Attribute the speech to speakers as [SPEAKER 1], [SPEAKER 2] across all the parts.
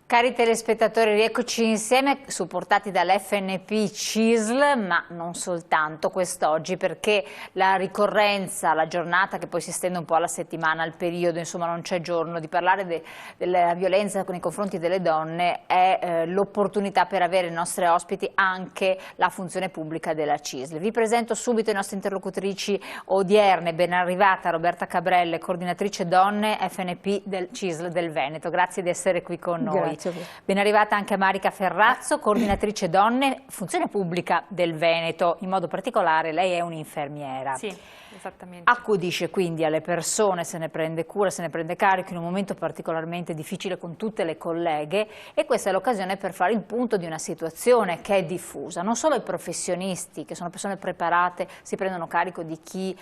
[SPEAKER 1] Cari telespettatori, rieccoci insieme, supportati dall'FNP CISL, ma non soltanto quest'oggi, perché la ricorrenza, la giornata che poi si estende un po' alla settimana, al periodo, insomma non c'è giorno, di parlare della violenza nei confronti delle donne è l'opportunità per avere i nostri ospiti anche la funzione pubblica della CISL. Vi presento subito le nostre interlocutrici odierne, ben arrivata Roberta Cabrelle, coordinatrice donne FNP del CISL del Veneto, grazie di essere qui con noi.
[SPEAKER 2] Grazie.
[SPEAKER 1] Ben arrivata anche Marica Ferrazzo, coordinatrice donne, funzione pubblica del Veneto, in modo particolare lei è un'infermiera.
[SPEAKER 2] Sì, esattamente.
[SPEAKER 1] Accudisce quindi alle persone, se ne prende cura, se ne prende carico in un momento particolarmente difficile con tutte le colleghe, e questa è l'occasione per fare il punto di una situazione che è diffusa. Non solo i professionisti, che sono persone preparate, si prendono carico di chi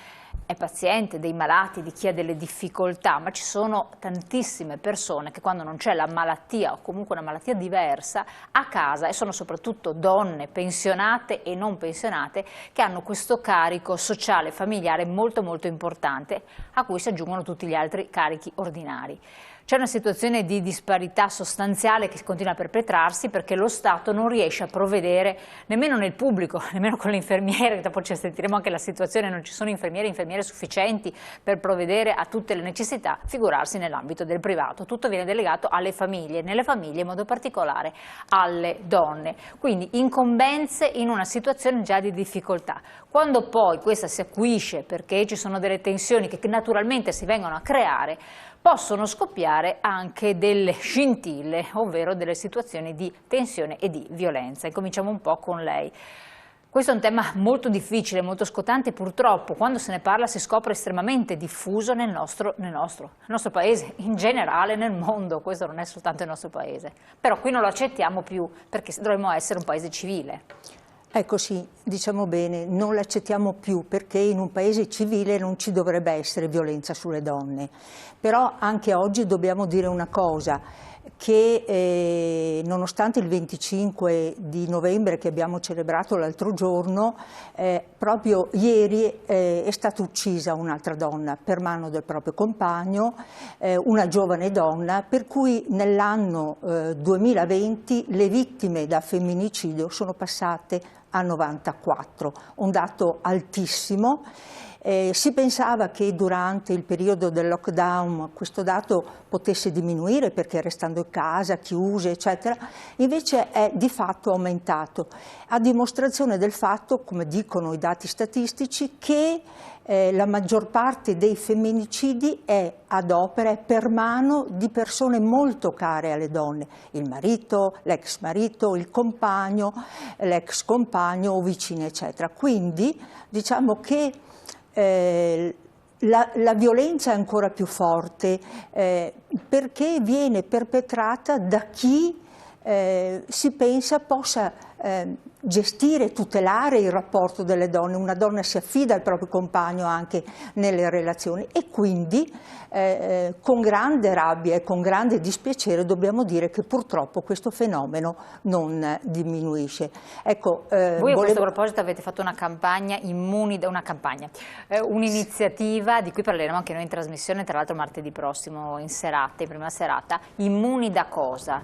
[SPEAKER 1] è paziente, dei malati, di chi ha delle difficoltà, ma ci sono tantissime persone che quando non c'è la malattia o comunque una malattia diversa a casa, e sono soprattutto donne pensionate e non pensionate, che hanno questo carico sociale, familiare molto molto importante, a cui si aggiungono tutti gli altri carichi ordinari. C'è una situazione di disparità sostanziale che continua a perpetrarsi perché lo Stato non riesce a provvedere nemmeno nel pubblico, nemmeno con le infermiere, dopo ci sentiremo anche la situazione, non ci sono infermiere e infermiere sufficienti per provvedere a tutte le necessità, figurarsi nell'ambito del privato. Tutto viene delegato alle famiglie, nelle famiglie in modo particolare alle donne. Quindi incombenze in una situazione già di difficoltà. Quando poi questa si acuisce perché ci sono delle tensioni che naturalmente si vengono a creare, possono scoppiare anche delle scintille, ovvero delle situazioni di tensione e di violenza. Incominciamo un po' con lei. Questo è un tema molto difficile, molto scottante, purtroppo quando se ne parla si scopre estremamente diffuso nel nostro paese, in generale nel mondo, questo non è soltanto il nostro paese. Però qui non lo accettiamo più perché dovremmo essere un paese civile.
[SPEAKER 2] Ecco sì, diciamo bene, non l'accettiamo più perché in un paese civile non ci dovrebbe essere violenza sulle donne. Però anche oggi dobbiamo dire una cosa, che nonostante il 25 di novembre che abbiamo celebrato l'altro giorno, proprio ieri è stata uccisa un'altra donna per mano del proprio compagno, una giovane donna, per cui nell'anno 2020 le vittime da femminicidio sono passate a 94, un dato altissimo. Si pensava che durante il periodo del lockdown questo dato potesse diminuire perché restando in casa, chiuse, eccetera, invece è di fatto aumentato, a dimostrazione del fatto, come dicono i dati statistici, che la maggior parte dei femminicidi è ad opera, è per mano di persone molto care alle donne, il marito, l'ex marito, il compagno, l'ex compagno o vicini, eccetera. Quindi diciamo che la violenza è ancora più forte perché viene perpetrata da chi si pensa possa gestire, tutelare il rapporto delle donne. Una donna si affida al proprio compagno anche nelle relazioni e quindi con grande rabbia e con grande dispiacere dobbiamo dire che purtroppo questo fenomeno non diminuisce. Ecco,
[SPEAKER 1] voi a questo proposito avete fatto una campagna un'iniziativa di cui parleremo anche noi in trasmissione, tra l'altro martedì prossimo in serata, in prima serata, Immuni da cosa?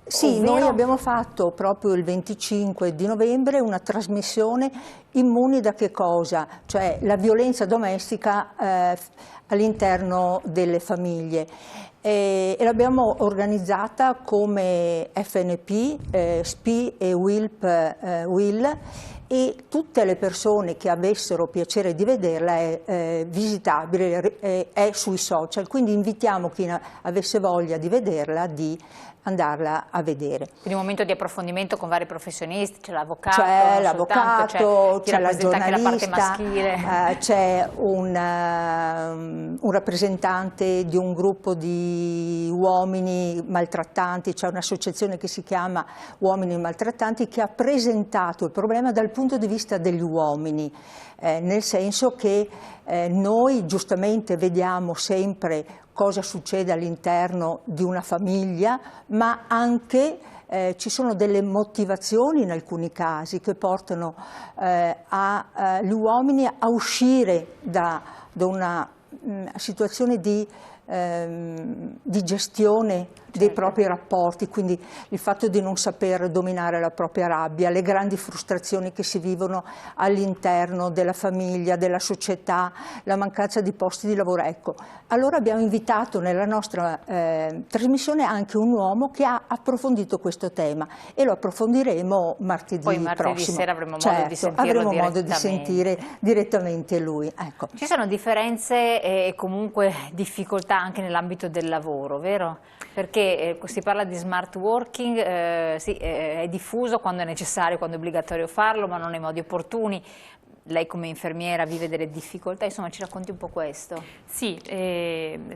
[SPEAKER 2] Sì, noi abbiamo fatto proprio il 25 di novembre una trasmissione Immuni da che cosa? Cioè la violenza domestica all'interno delle famiglie. E l'abbiamo organizzata come FNP, SPI e WIL, e tutte le persone che avessero piacere di vederla è visitabile, è sui social, quindi invitiamo chi avesse voglia di vederla di andarla a vedere.
[SPEAKER 1] Quindi un momento di approfondimento con vari professionisti, c'è l'avvocato,
[SPEAKER 2] c'è la giornalista, c'è un rappresentante di un gruppo di uomini maltrattanti, c'è un'associazione che si chiama Uomini Maltrattanti che ha presentato il problema dal punto di vista degli uomini, nel senso che noi giustamente vediamo sempre cosa succede all'interno di una famiglia, ma anche ci sono delle motivazioni in alcuni casi che portano gli uomini a uscire da una situazione di gestione dei propri rapporti, quindi il fatto di non saper dominare la propria rabbia, le grandi frustrazioni che si vivono all'interno della famiglia, della società, la mancanza di posti di lavoro. Ecco, allora abbiamo invitato nella nostra trasmissione anche un uomo che ha approfondito questo tema e lo approfondiremo martedì prossimo.
[SPEAKER 1] Poi martedì sera avremo modo di sentirlo
[SPEAKER 2] avremo modo di sentire direttamente lui. Ecco.
[SPEAKER 1] Ci sono differenze e comunque difficoltà anche nell'ambito del lavoro, vero? Perché si parla di smart working, sì, è diffuso quando è necessario, quando è obbligatorio farlo, ma non nei modi opportuni. Lei come infermiera vive delle difficoltà, insomma ci racconti un po' questo?
[SPEAKER 3] Sì,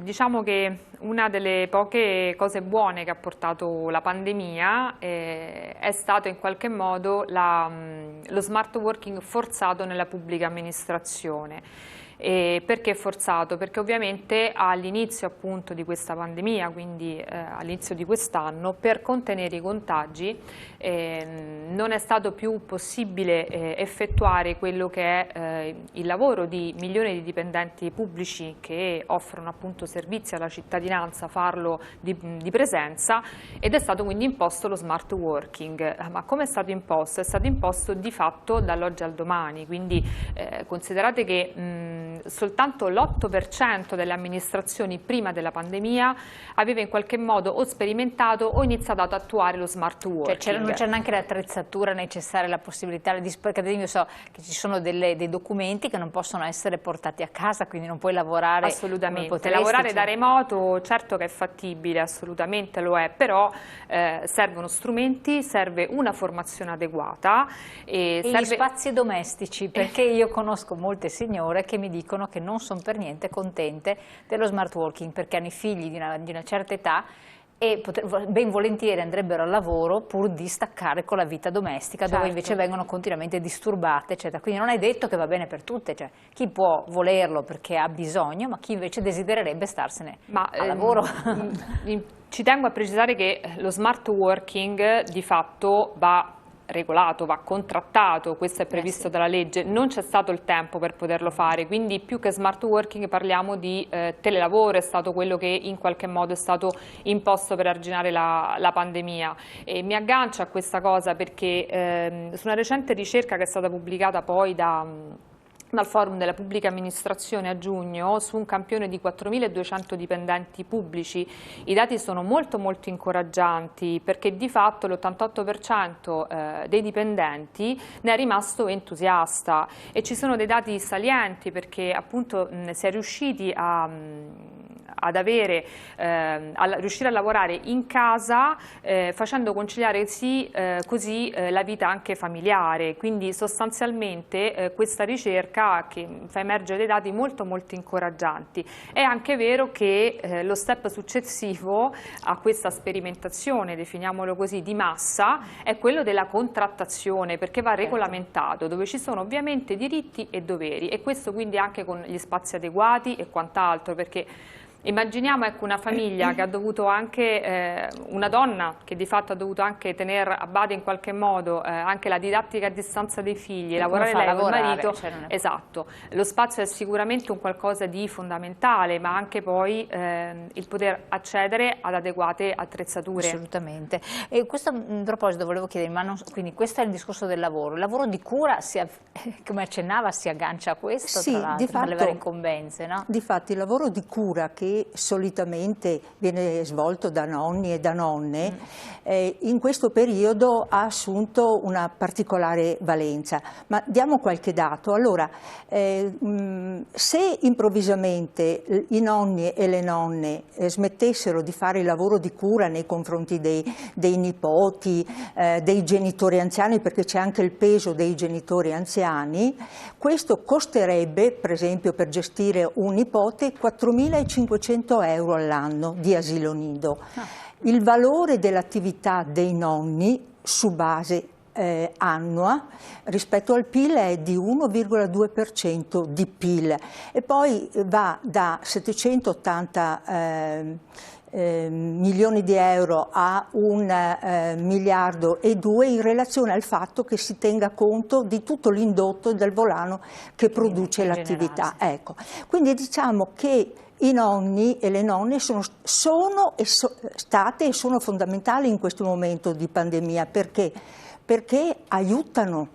[SPEAKER 3] diciamo che una delle poche cose buone che ha portato la pandemia è stato in qualche modo lo smart working forzato nella pubblica amministrazione. Perché forzato? Perché ovviamente all'inizio appunto di questa pandemia, quindi all'inizio di quest'anno, per contenere i contagi non è stato più possibile effettuare quello che è il lavoro di milioni di dipendenti pubblici che offrono appunto servizi alla cittadinanza, farlo di presenza, ed è stato quindi imposto lo smart working. Ma come è stato imposto? È stato imposto di fatto dall'oggi al domani, quindi considerate che soltanto l'8% delle amministrazioni prima della pandemia aveva in qualche modo o sperimentato o iniziato ad attuare lo smart working.
[SPEAKER 1] Cioè non c'è neanche l'attrezzatura necessaria, la possibilità di, perché io so che ci sono dei documenti che non possono essere portati a casa, quindi non puoi lavorare.
[SPEAKER 3] Assolutamente, lavorare da remoto certo che è fattibile, assolutamente lo è, però servono strumenti, serve una formazione adeguata
[SPEAKER 1] e gli spazi domestici, perché io conosco molte signore che mi dicono che non sono per niente contente dello smart working perché hanno i figli di una certa età e ben volentieri andrebbero al lavoro pur di staccare con la vita domestica, dove invece vengono continuamente disturbate, eccetera. Quindi non è detto che va bene per tutte, cioè chi può volerlo perché ha bisogno, ma chi invece desidererebbe starsene al lavoro.
[SPEAKER 3] Ci tengo a precisare che lo smart working di fatto va regolato, va contrattato, questo è previsto dalla legge, non c'è stato il tempo per poterlo fare, quindi più che smart working parliamo di telelavoro, è stato quello che in qualche modo è stato imposto per arginare la pandemia. E mi aggancio a questa cosa perché su una recente ricerca che è stata pubblicata poi dal Forum della Pubblica Amministrazione a giugno, su un campione di 4.200 dipendenti pubblici, i dati sono molto incoraggianti, perché di fatto l'88% dei dipendenti ne è rimasto entusiasta, e ci sono dei dati salienti perché appunto si è riusciti riuscire a lavorare in casa facendo conciliare così la vita anche familiare, quindi sostanzialmente questa ricerca che fa emergere dei dati molto incoraggianti. È anche vero che lo step successivo a questa sperimentazione, definiamolo così, di massa, è quello della contrattazione, perché va regolamentato, dove ci sono ovviamente diritti e doveri, e questo quindi anche con gli spazi adeguati e quant'altro, perché immaginiamo una famiglia che ha dovuto anche, una donna che di fatto ha dovuto anche tenere a bada in qualche modo anche la didattica a distanza dei figli, lavorare lei con il marito, esatto, lo spazio è sicuramente un qualcosa di fondamentale, ma anche poi il poter accedere ad adeguate attrezzature.
[SPEAKER 1] Assolutamente. E questo in proposito volevo chiedermi, quindi questo è il discorso del lavoro, il lavoro di cura, come accennava, si aggancia a questo,
[SPEAKER 2] sì,
[SPEAKER 1] tra l'altro, per le varie incombenze, no?
[SPEAKER 2] Difatti il lavoro di cura che solitamente viene svolto da nonni e da nonne, in questo periodo ha assunto una particolare valenza. Ma diamo qualche dato. Allora, se improvvisamente i nonni e le nonne smettessero di fare il lavoro di cura nei confronti dei nipoti, dei genitori anziani, perché c'è anche il peso dei genitori anziani, questo costerebbe, per esempio, per gestire un nipote, 4.500 euro all'anno di asilo nido. Il valore dell'attività dei nonni su base annua rispetto al PIL è di 1,2% di PIL, e poi va da 780 milioni di euro a 1,2 miliardi in relazione al fatto che si tenga conto di tutto l'indotto del volano che produce l'attività. Ecco. Quindi diciamo che I nonni e le nonne sono state e sono fondamentali in questo momento di pandemia, perché aiutano.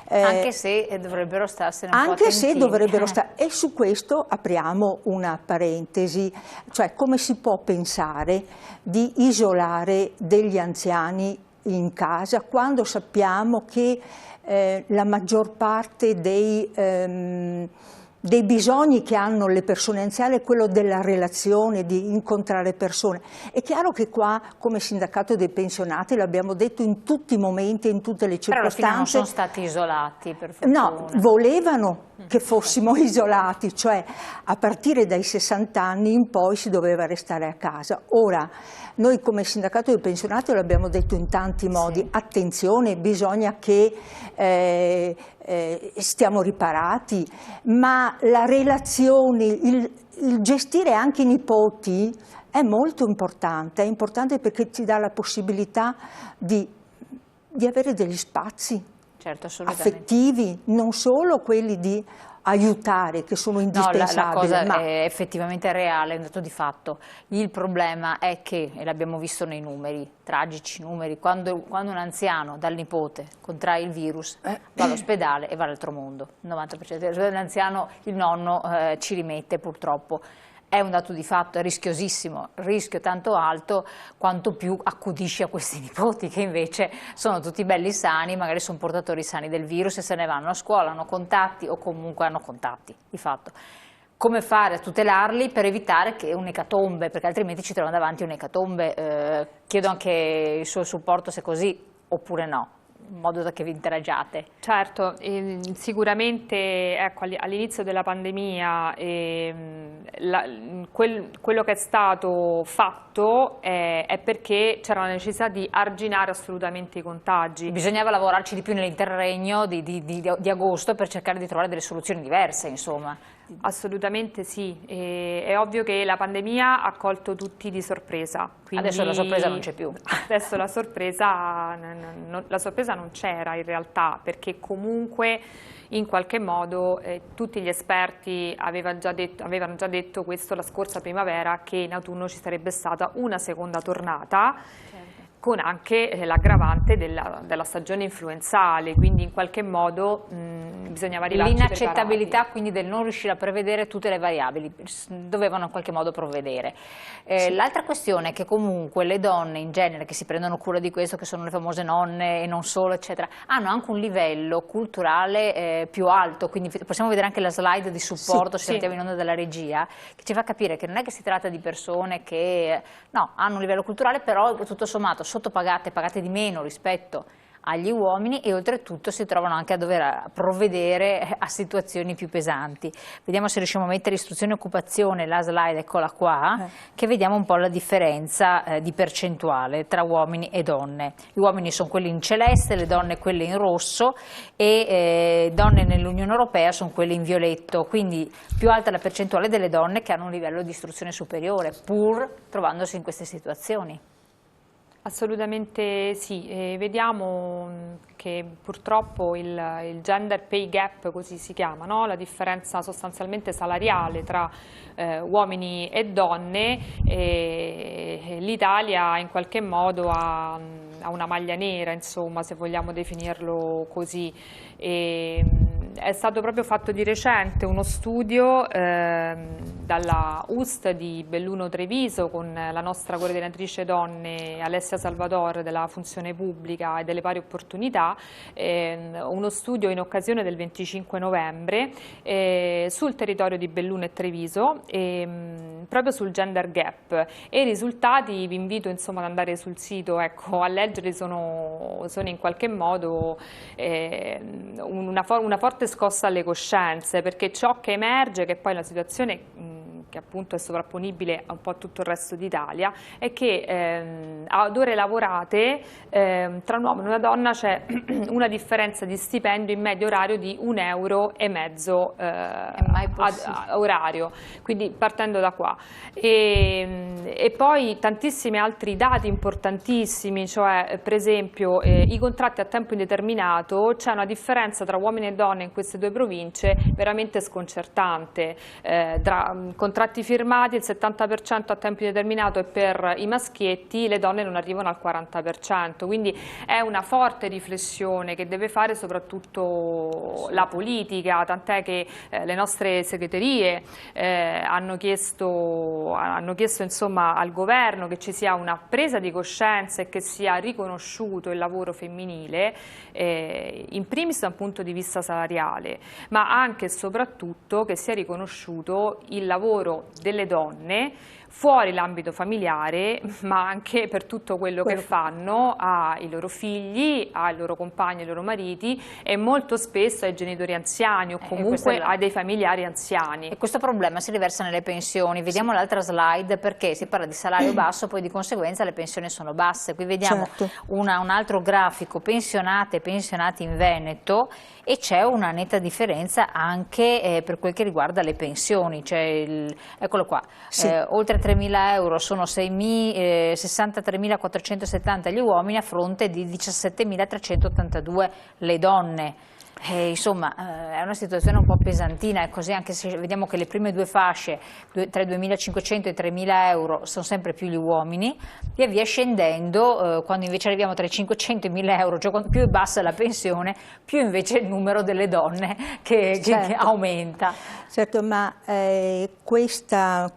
[SPEAKER 1] Anche se dovrebbero starsene un po'
[SPEAKER 2] Anche
[SPEAKER 1] attentini.
[SPEAKER 2] se dovrebbero stare, e su questo apriamo una parentesi, cioè come si può pensare di isolare degli anziani in casa quando sappiamo che la maggior parte dei bisogni che hanno le persone anziane è quello della relazione, di incontrare persone. È chiaro che qua, come sindacato dei pensionati, l'abbiamo detto in tutti i momenti, in tutte le circostanze.
[SPEAKER 1] Però alla fine non sono stati isolati, per fortuna.
[SPEAKER 2] No, volevano che fossimo isolati, cioè a partire dai 60 anni in poi si doveva restare a casa. Ora, noi come sindacato dei pensionati l'abbiamo detto in tanti modi, sì. Attenzione, bisogna che stiamo riparati, ma la relazione, il gestire anche i nipoti è molto importante, è importante perché ti dà la possibilità di avere degli spazi, certo, affettivi, non solo quelli di aiutare, che sono indispensabili.
[SPEAKER 1] No, la cosa è effettivamente reale, è un dato di fatto. Il problema è che, e l'abbiamo visto nei numeri, tragici numeri, quando un anziano dal nipote contrae il virus, va all'ospedale e va all'altro mondo. Il 90% dell'anziano, il nonno ci rimette purtroppo. È un dato di fatto, è rischiosissimo, rischio tanto alto quanto più accudisci a questi nipoti che invece sono tutti belli sani, magari sono portatori sani del virus e se ne vanno a scuola, hanno contatti o comunque hanno contatti di fatto. Come fare a tutelarli per evitare che un'ecatombe, perché altrimenti ci troviamo davanti a un'ecatombe, chiedo anche il suo supporto se è così oppure no, in modo da che vi interagiate.
[SPEAKER 3] Certo, sicuramente ecco, all'inizio della pandemia quello che è stato fatto è perché c'era la necessità di arginare assolutamente i contagi.
[SPEAKER 1] Bisognava lavorarci di più nell'interregno di agosto per cercare di trovare delle soluzioni diverse, insomma.
[SPEAKER 3] Assolutamente sì, è ovvio che la pandemia ha colto tutti di sorpresa. Quindi
[SPEAKER 1] adesso la sorpresa non c'è più.
[SPEAKER 3] Adesso la sorpresa non c'era in realtà, perché comunque in qualche modo tutti gli esperti avevano già detto questo la scorsa primavera, che in autunno ci sarebbe stata una seconda tornata. Con anche l'aggravante della stagione influenzale, quindi in qualche modo bisognava arrivarci preparati.
[SPEAKER 1] L'inaccettabilità quindi del non riuscire a prevedere tutte le variabili, dovevano in qualche modo provvedere. Sì. L'altra questione è che comunque le donne in genere che si prendono cura di questo, che sono le famose nonne e non solo, eccetera, hanno anche un livello culturale più alto, quindi possiamo vedere anche la slide di supporto, se andiamo in onda dalla regia, che ci fa capire che non è che si tratta di persone che hanno un livello culturale, però tutto sommato sottopagate, pagate di meno rispetto agli uomini e oltretutto si trovano anche a dover provvedere a situazioni più pesanti. Vediamo se riusciamo a mettere istruzione e occupazione, la slide eccola qua, che vediamo un po' la differenza di percentuale tra uomini e donne. Gli uomini sono quelli in celeste, le donne quelle in rosso e donne nell'Unione Europea sono quelle in violetto, quindi più alta la percentuale delle donne che hanno un livello di istruzione superiore, pur trovandosi in queste situazioni.
[SPEAKER 3] Assolutamente sì, vediamo che purtroppo il gender pay gap, così si chiama, no? La differenza sostanzialmente salariale tra uomini e donne, l'Italia in qualche modo ha una maglia nera, insomma, se vogliamo definirlo così. È stato proprio fatto di recente uno studio dalla UST di Belluno Treviso con la nostra coordinatrice donne Alessia Salvador della funzione pubblica e delle pari opportunità, uno studio in occasione del 25 novembre sul territorio di Belluno e Treviso proprio sul gender gap, e i risultati vi invito insomma ad andare sul sito, ecco, a leggere, sono in qualche modo una forte scossa alle coscienze, perché ciò che emerge, che poi la situazione che appunto è sovrapponibile a un po' tutto il resto d'Italia, è che ad ore lavorate tra un uomo e una donna c'è una differenza di stipendio in medio orario di €1,50 orario, quindi partendo da qua. E poi tantissimi altri dati importantissimi, cioè per esempio i contratti a tempo indeterminato, c'è una differenza tra uomini e donne in queste due province veramente sconcertante, tra contratti contratti firmati il 70% a tempo indeterminato e per i maschietti le donne non arrivano al 40%, quindi è una forte riflessione che deve fare soprattutto la politica, tant'è che le nostre segreterie hanno chiesto insomma, al governo che ci sia una presa di coscienza e che sia riconosciuto il lavoro femminile, in primis da un punto di vista salariale, ma anche e soprattutto che sia riconosciuto il lavoro delle donne fuori l'ambito familiare, ma anche per tutto quello che fanno ai loro figli, ai loro compagni, ai loro mariti e molto spesso ai genitori anziani o comunque a dei familiari anziani.
[SPEAKER 1] E questo problema si riversa nelle pensioni. Vediamo l'altra slide, perché si parla di salario basso, poi di conseguenza le pensioni sono basse. Qui vediamo un altro grafico, pensionate e pensionati in Veneto, e c'è una netta differenza anche per quel che riguarda le pensioni, eccolo qua, oltre 3.000 euro sono 63.470 gli uomini a fronte di 17.382 le donne. Insomma, è una situazione un po' pesantina, e così anche se vediamo che le prime due fasce, tra i 2.500 e i 3.000 euro, sono sempre più gli uomini, via via scendendo, quando invece arriviamo tra i 500 e i 1.000 euro, cioè quando più è bassa la pensione, più invece è il numero delle donne che aumenta.
[SPEAKER 2] Certo, ma questa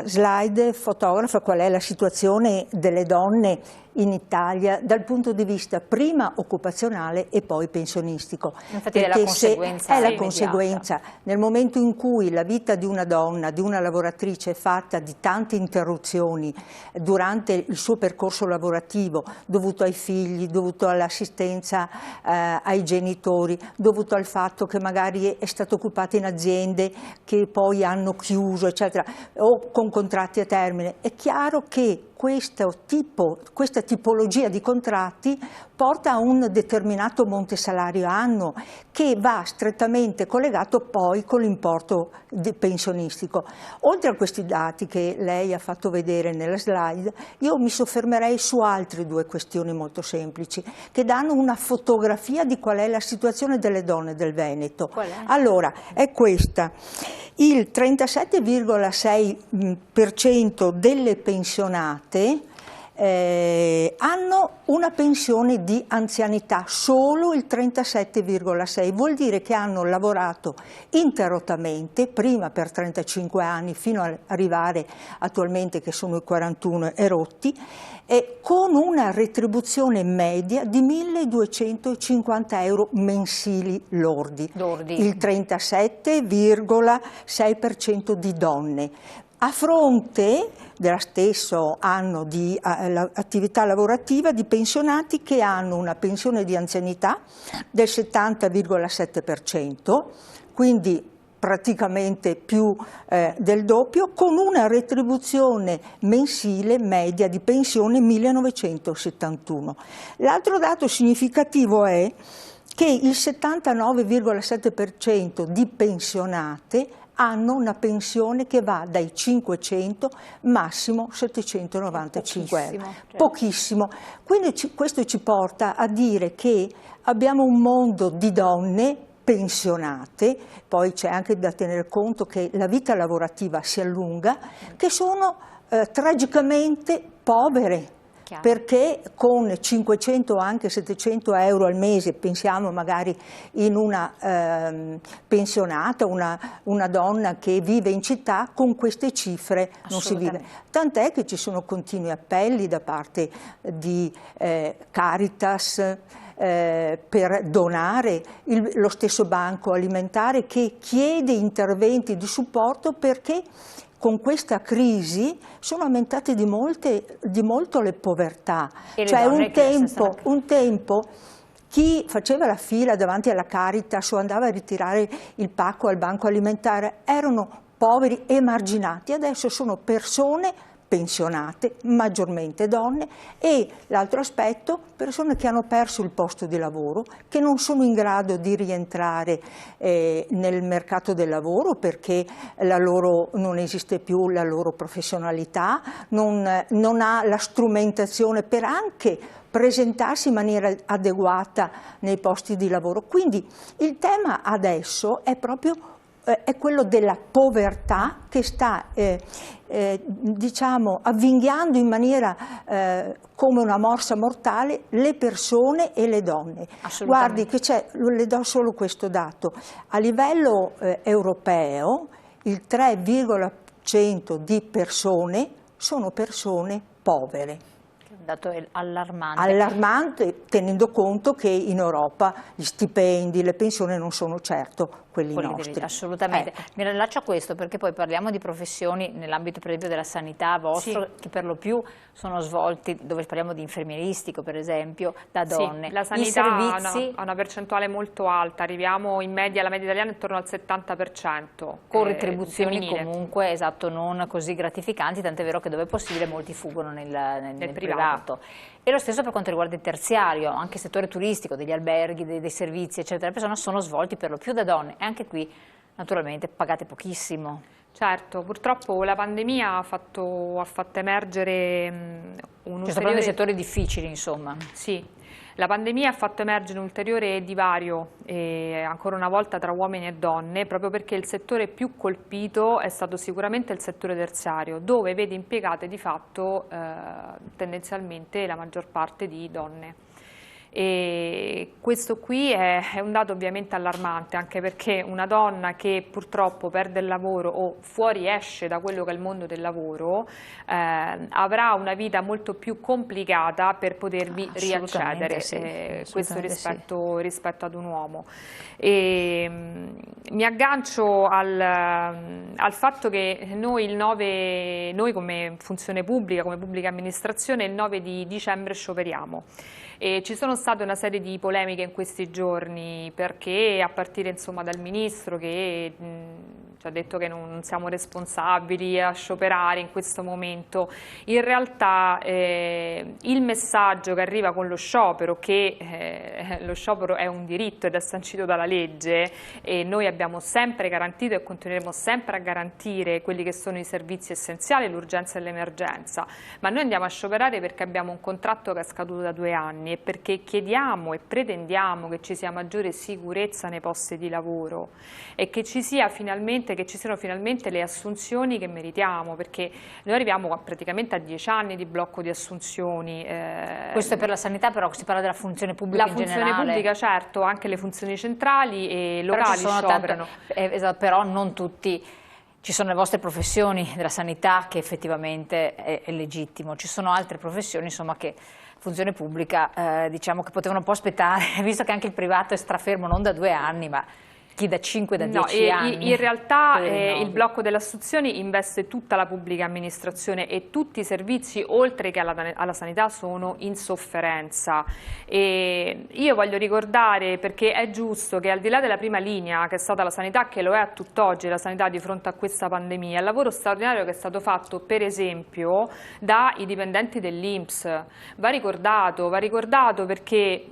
[SPEAKER 2] slide fotografa qual è la situazione delle donne in Italia dal punto di vista prima occupazionale e poi pensionistico.
[SPEAKER 1] Infatti è la conseguenza.
[SPEAKER 2] È la conseguenza. Nel momento in cui la vita di una donna, di una lavoratrice è fatta di tante interruzioni durante il suo percorso lavorativo, dovuto ai figli, dovuto all'assistenza ai genitori, dovuto al fatto che magari è stata occupata in aziende che poi hanno chiuso, eccetera, o con contratti a termine, è chiaro che questa tipologia di contratti porta a un determinato monte salario annuo che va strettamente collegato poi con l'importo pensionistico. Oltre a questi dati che lei ha fatto vedere nella slide, io mi soffermerei su altre due questioni molto semplici che danno una fotografia di qual è la situazione delle donne del Veneto.
[SPEAKER 1] Qual è?
[SPEAKER 2] Allora, è questa. Il 37,6% delle pensionate hanno una pensione di anzianità, solo il 37,6%, vuol dire che hanno lavorato ininterrottamente, prima per 35 anni fino ad arrivare attualmente che sono i 41 e rotti, e con una retribuzione media di 1.250 euro mensili lordi. Il 37,6% di donne. A fronte dello stesso anno di attività lavorativa di pensionati che hanno una pensione di anzianità del 70,7%, quindi praticamente più del doppio, con una retribuzione mensile media di pensione 1.971. L'altro dato significativo è che il 79,7% di pensionate hanno una pensione che va dai 500 massimo 795 euro. Pochissimo. Quindi questo ci porta a dire che abbiamo un mondo di donne pensionate, poi c'è anche da tenere conto che la vita lavorativa si allunga, che sono tragicamente povere. Perché con 500 o anche 700 euro al mese, pensiamo magari in una pensionata, una donna che vive in città, con queste cifre non si vive. Tant'è che ci sono continui appelli da parte di Caritas per donare, lo stesso Banco Alimentare che chiede interventi di supporto perché con questa crisi sono aumentate di molto le povertà. Cioè un tempo chi faceva la fila davanti alla Caritas o andava a ritirare il pacco al Banco Alimentare erano poveri e emarginati, adesso sono persone pensionate, maggiormente donne, e l'altro aspetto, persone che hanno perso il posto di lavoro, che non sono in grado di rientrare nel mercato del lavoro perché non esiste più la loro professionalità, non ha la strumentazione per anche presentarsi in maniera adeguata nei posti di lavoro. Quindi il tema adesso è proprio è quello della povertà che sta diciamo, avvinghiando in maniera come una morsa mortale le persone e le donne. Guardi che le do solo questo dato, a livello europeo il 3,% di persone sono persone povere.
[SPEAKER 1] Un dato allarmante.
[SPEAKER 2] Allarmante, tenendo conto che in Europa gli stipendi, le pensioni non sono certo quelli nostri.
[SPEAKER 1] Assolutamente. Mi rilaccio a questo perché poi parliamo di professioni nell'ambito per esempio della sanità vostro, che per lo più sono svolti, dove parliamo di infermieristico per esempio, da donne.
[SPEAKER 3] La sanità ha una percentuale molto alta, arriviamo in media, la media italiana è intorno al 70%.
[SPEAKER 1] Con retribuzioni comunque, esatto, non così gratificanti, tant'è vero che dove è possibile molti fuggono nel privato. E lo stesso per quanto riguarda il terziario, anche il settore turistico, degli alberghi, dei servizi, eccetera, le persone sono svolti per lo più da donne e anche qui naturalmente pagate pochissimo.
[SPEAKER 3] Certo, purtroppo la pandemia ha fatto emergere un ulteriore...
[SPEAKER 1] Ci sono dei settori difficili, insomma.
[SPEAKER 3] Sì. La pandemia ha fatto emergere un ulteriore divario, ancora una volta, tra uomini e donne, proprio perché il settore più colpito è stato sicuramente il settore terziario, dove vede impiegate di fatto tendenzialmente la maggior parte di donne. E questo qui è un dato ovviamente allarmante, anche perché una donna che purtroppo perde il lavoro o fuoriesce da quello che è il mondo del lavoro avrà una vita molto più complicata per potervi riaccedere, questo rispetto ad un uomo. E, mi aggancio al fatto che noi come funzione pubblica, come pubblica amministrazione, il 9 di dicembre scioperiamo. E ci sono state una serie di polemiche in questi giorni perché a partire insomma dal ministro che ci ha detto che non siamo responsabili a scioperare in questo momento. In realtà il messaggio che arriva con lo sciopero, che lo sciopero è un diritto ed è sancito dalla legge e noi abbiamo sempre garantito e continueremo sempre a garantire quelli che sono i servizi essenziali, l'urgenza e l'emergenza, ma noi andiamo a scioperare perché abbiamo un contratto che è scaduto da 2 anni e perché chiediamo e pretendiamo che ci sia maggiore sicurezza nei posti di lavoro e che ci siano finalmente le assunzioni che meritiamo, perché noi arriviamo praticamente a 10 anni di blocco di assunzioni.
[SPEAKER 1] Questo è per la sanità, però si parla della funzione pubblica in generale.
[SPEAKER 3] La funzione pubblica, certo, anche le funzioni centrali e locali scioperano.
[SPEAKER 1] Però non tutti. Ci sono le vostre professioni della sanità che effettivamente è legittimo, ci sono altre professioni insomma che funzione pubblica diciamo che potevano un po' aspettare, visto che anche il privato è strafermo non da 2 anni ma chi da 5, da 10 anni.
[SPEAKER 3] In realtà il blocco delle assunzioni investe tutta la pubblica amministrazione e tutti i servizi oltre che alla sanità sono in sofferenza. E io voglio ricordare, perché è giusto che al di là della prima linea che è stata la sanità, che lo è a tutt'oggi la sanità di fronte a questa pandemia, il lavoro straordinario che è stato fatto per esempio dai dipendenti dell'INPS va ricordato perché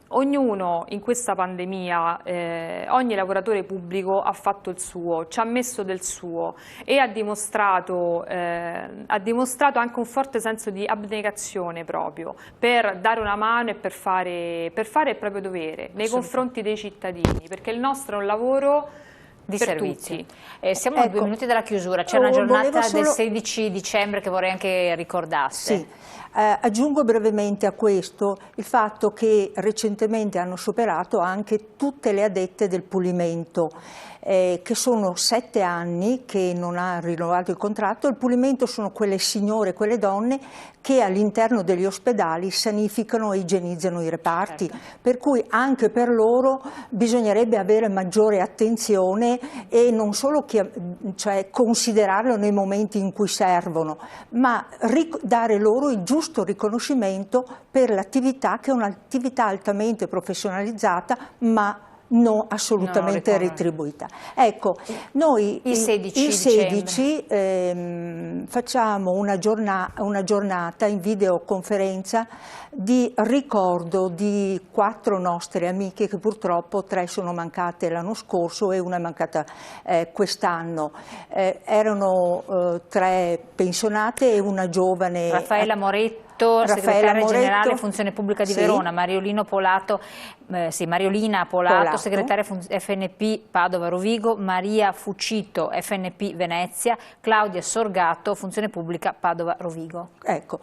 [SPEAKER 3] ognuno in questa pandemia ogni lavoratore pubblico ha fatto il suo, ci ha messo del suo e ha dimostrato anche un forte senso di abnegazione proprio per dare una mano e per fare il proprio dovere nei confronti dei cittadini, perché il nostro è un lavoro
[SPEAKER 1] di servizi. Siamo a 2 minuti dalla chiusura, c'è una giornata del 16 dicembre che vorrei anche ricordasse.
[SPEAKER 2] Sì. Aggiungo brevemente a questo il fatto che recentemente hanno scioperato anche tutte le addette del pulimento, che sono 7 anni che non ha rinnovato il contratto. Il pulimento sono quelle signore, quelle donne che all'interno degli ospedali sanificano e igienizzano i reparti, per cui anche per loro bisognerebbe avere maggiore attenzione e non solo considerarlo nei momenti in cui servono, ma dare loro il giusto riconoscimento per l'attività, che è un'attività altamente professionalizzata ma non assolutamente retribuita. Ecco, noi il 16 facciamo una giornata in videoconferenza di ricordo di 4 nostre amiche che purtroppo 3 sono mancate l'anno scorso e una è mancata quest'anno. Erano 3 pensionate e una giovane.
[SPEAKER 1] Raffaella Moretti, Moretto,
[SPEAKER 2] Raffaella
[SPEAKER 1] segretaria
[SPEAKER 2] Moretto,
[SPEAKER 1] generale Funzione Pubblica di
[SPEAKER 2] sì.
[SPEAKER 1] Verona, Mariolina Polato, segretaria FNP Padova Rovigo, Maria Fucito, FNP Venezia, Claudia Sorgato, Funzione Pubblica Padova Rovigo.
[SPEAKER 2] Ecco,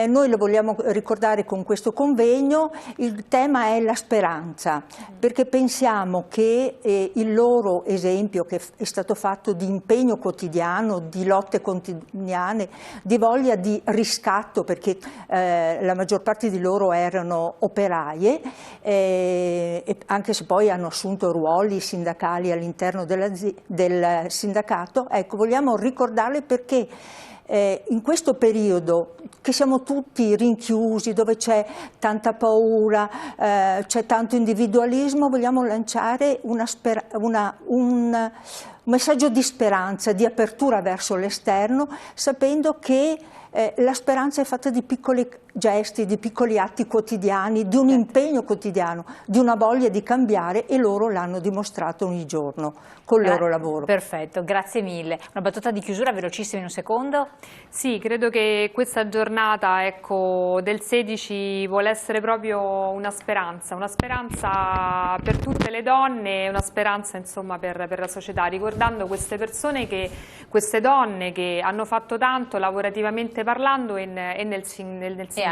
[SPEAKER 2] noi lo vogliamo ricordare con questo convegno, il tema è la speranza, perché pensiamo che il loro esempio che è stato fatto di impegno quotidiano, di lotte quotidiane, di voglia di riscatto, perché la maggior parte di loro erano operaie, e anche se poi hanno assunto ruoli sindacali all'interno del sindacato, ecco, vogliamo ricordarle perché in questo periodo che siamo tutti rinchiusi, dove c'è tanta paura, c'è tanto individualismo, vogliamo lanciare un messaggio di speranza, di apertura verso l'esterno, sapendo che la speranza è fatta di piccoli gesti, di piccoli atti quotidiani, di un impegno quotidiano, di una voglia di cambiare, e loro l'hanno dimostrato ogni giorno col loro lavoro.
[SPEAKER 1] Perfetto, grazie mille. Una battuta di chiusura velocissima in un secondo?
[SPEAKER 3] Sì, credo che questa giornata, ecco, del 16 vuole essere proprio una speranza per tutte le donne, una speranza insomma per la società, ricordando queste persone, queste donne che hanno fatto tanto lavorativamente parlando e nel sindacato.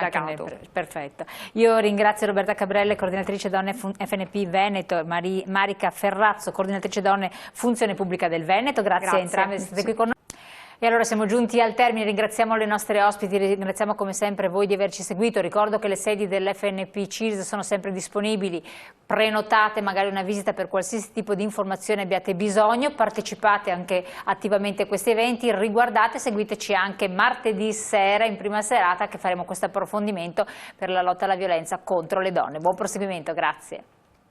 [SPEAKER 1] Perfetto. Io ringrazio Roberta Cabrelle, coordinatrice donne FNP Veneto, e Marica Ferrazzo, coordinatrice donne Funzione Pubblica del Veneto. Grazie a entrambe di essere qui con noi. E allora siamo giunti al termine, ringraziamo le nostre ospiti, ringraziamo come sempre voi di averci seguito. Ricordo che le sedi dell'FNP CIRS sono sempre disponibili, prenotate magari una visita per qualsiasi tipo di informazione abbiate bisogno, partecipate anche attivamente a questi eventi, riguardate, seguiteci anche martedì sera in prima serata che faremo questo approfondimento per la lotta alla violenza contro le donne. Buon proseguimento, grazie.